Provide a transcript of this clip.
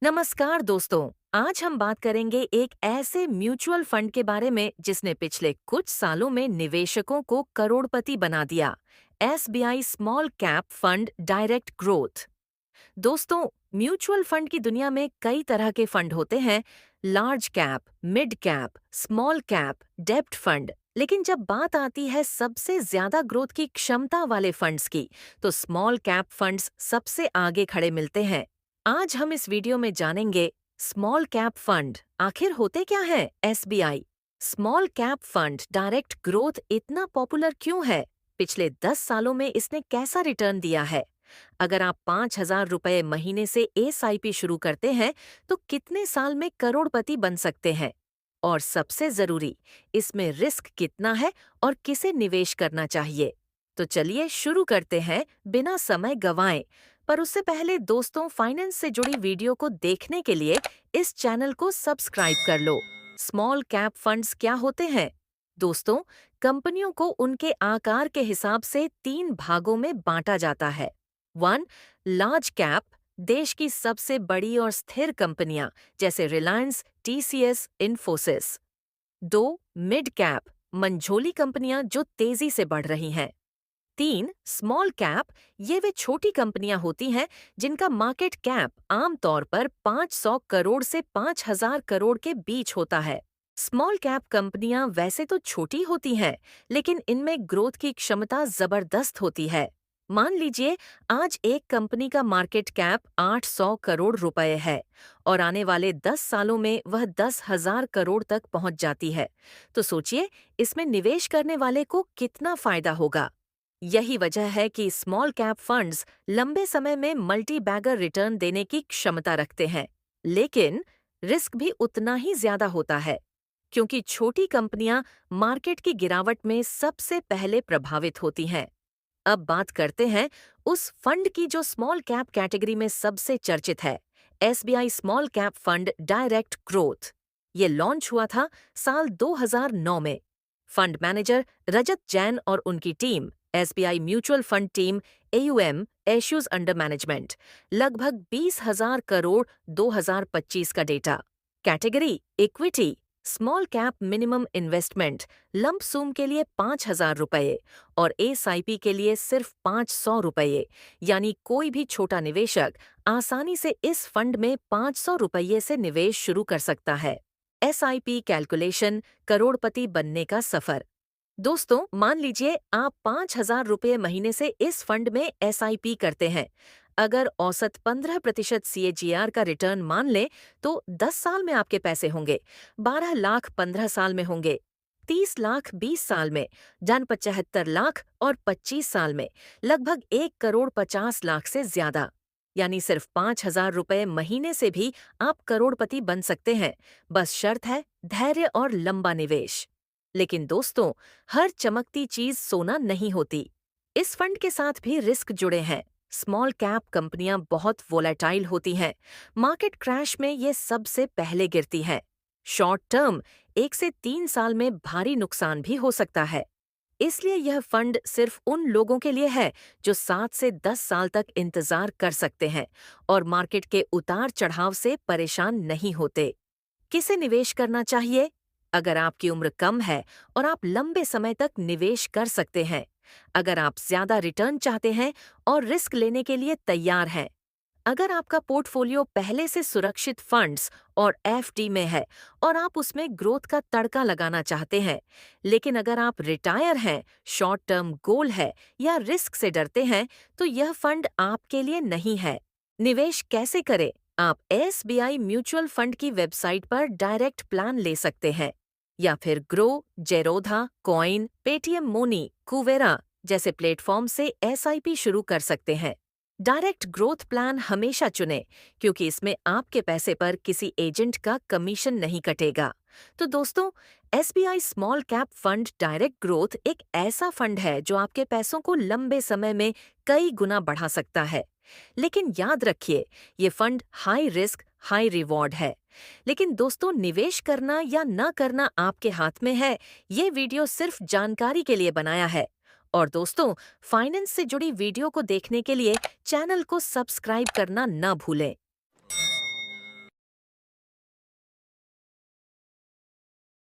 नमस्कार दोस्तों। आज हम बात करेंगे एक ऐसे म्यूचुअल फंड के बारे में जिसने पिछले कुछ सालों में निवेशकों को करोड़पति बना दिया। SBI small cap fund direct growth. दोस्तों, म्यूचुअल फंड की दुनिया में कई तरह के फंड होते हैं। Large cap, mid cap, small cap, डेब्ट फंड। लेकिन जब बात आती है सबसे ज्यादा ग्रोथ की क्षमता वाले फंड्स की, तो स्मॉल कैप फंड्स सबसे आगे खड़े मिलते हैं। आज हम इस वीडियो में जानेंगे स्मॉल कैप फंड आखिर होते क्या हैं। SBI small cap fund direct growth इतना पॉपुलर क्यों है? पिछले 10 सालों में इसने कैसा रिटर्न दिया है? अगर आप 5,000 रुपए महीने से एसआईपी शुरू करते हैं तो कितने साल में करोड़पति बन सकते हैं? और सबसे जरूरी, इसमें रिस्क कितना है और किसे निवेश करना चाहिए? तो चलिए शुरू करते हैं बिना समय गंवाए। पर उससे पहले दोस्तों, फाइनेंस से जुड़ी वीडियो को देखने के लिए इस चैनल को सब्सक्राइब कर लो। स्मॉल कैप फंड्स क्या होते हैं? दोस्तों, कंपनियों को उनके आकार के हिसाब से 3 भागों में बांटा जाता है। 1. लार्ज कैप, देश की सबसे बड़ी और स्थिर कंपनियां जैसे Reliance, TCS, Infosys. 2. Mid cap, Manjholi कंपनियां जो तेजी से बढ़ रही हैं। 3. स्मॉल कैप, ये वे छोटी कंपनियां होती हैं जिनका मार्केट कैप आमतौर पर 500 करोड़ से 5,000 करोड़ के बीच होता है। स्मॉल कैप कंपनियां वैसे तो छोटी होती हैं, लेकिन इनमें ग्रोथ की क्षमता जबरदस्त होती है। मान लीजिए आज एक कंपनी का मार्केट कैप 800 करोड़ रुपए है और आने वाले 10 सालों में वह 10,000 करोड़ तक पहुंच जाती है। तो सोचिए, इसमें निवेश करने वाले को कितना फायदा होगा। यही वजह है कि स्मॉल कैप फंड्स लंबे समय में मल्टी बैगर रिटर्न देने की क्षमता रखते हैं। लेकिन रिस्क भी उतना ही ज्यादा होता है, क्योंकि छोटी कंपनियां मार्केट की गिरावट में सबसे पहले प्रभावित होती हैं। अब बात करते हैं उस फंड की जो स्मॉल कैप कैटेगरी में सबसे चर्चित है, SBI small cap fund direct growth. ये लॉन्च हुआ था साल 2009 में। फंड मैनेजर रजत जैन और उनकी team, SBI mutual fund team AUM, एश्यूज अंडर मैनेजमेंट, लगभग 20,000 करोड़ 2025 का data. Category equity, small cap minimum investment, lump sum के लिए 5,000 रुपये और एसआईपी के लिए सिर्फ 500 रुपये। यानी कोई भी छोटा निवेशक आसानी से इस फंड में 500 रुपये से निवेश शुरू कर सकता है। एसआईपी कैलकुलेशन, करोड़पति बनने का सफर। दोस्तों, मान लीजिए आप 5,000 रुपये महीने से इस फंड में एसआईपी करते हैं। अगर औसत 15% सीएजीआर का रिटर्न मान लें, तो 10 साल में आपके पैसे होंगे 12 लाख, 15 साल में होंगे 30 लाख, 20 साल में डन 75 लाख और 25 साल में लगभग 1 करोड़ 50 लाख से ज्यादा। यानी सिर्फ 5,000 रुपये महीने से भी आप करोड़पति बन सकते हैं। बस शर्त है धैर्य और लंबा निवेश। लेकिन दोस्तों, हर चमकती चीज सोना नहीं होती। इस फंड के साथ भी रिस्क जुड़े हैं। स्मॉल कैप कंपनियां बहुत वोलेटाइल होती हैं। मार्केट क्रैश में ये सबसे पहले गिरती हैं। शॉर्ट टर्म 1 से 3 साल में भारी नुकसान भी हो सकता है। इसलिए यह फंड सिर्फ उन लोगों के लिए है जो 7 से 10 साल तक इंतजार कर सकते हैं और मार्केट के उतार चढ़ाव से परेशान नहीं होते। किसे निवेश करना चाहिए? अगर आपकी उम्र कम है और आप लंबे समय तक निवेश कर सकते हैं, अगर आप ज्यादा रिटर्न चाहते हैं और रिस्क लेने के लिए तैयार हैं, अगर आपका पोर्टफोलियो पहले से सुरक्षित फंड्स और एफडी में है और आप उसमें ग्रोथ का तड़का लगाना चाहते हैं, लेकिन अगर आप रिटायर हैं, शॉर्ट टर्म गोल है या रिस्क से डरते हैं, तो यह फंड आपके लिए नहीं है। निवेश कैसे करें? आप एसबीआई म्यूचुअल फंड की वेबसाइट पर डायरेक्ट प्लान ले सकते हैं या फिर Groww, Zerodha, Coin, Paytm Money, Kuvera जैसे प्लेटफॉर्म से एसआईपी शुरू कर सकते हैं। डायरेक्ट ग्रोथ प्लान हमेशा चुनें, क्योंकि इसमें आपके पैसे पर किसी एजेंट का कमीशन नहीं कटेगा। तो दोस्तों, SBI small cap fund direct growth एक ऐसा फंड है जो आपके पैसों को लंबे समय में कई गुना बढ़ा सकता है। लेकिन याद रखिए, ये fund high risk high reward है। लेकिन दोस्तों, निवेश करना या न करना आपके हाथ में है। ये वीडियो सिर्फ जानकारी के लिए बनाया है। और दोस्तों, फाइनेंस से जुड़ी वीडियो को देखने के लिए चैनल को सब्सक्राइब करना न भूलें।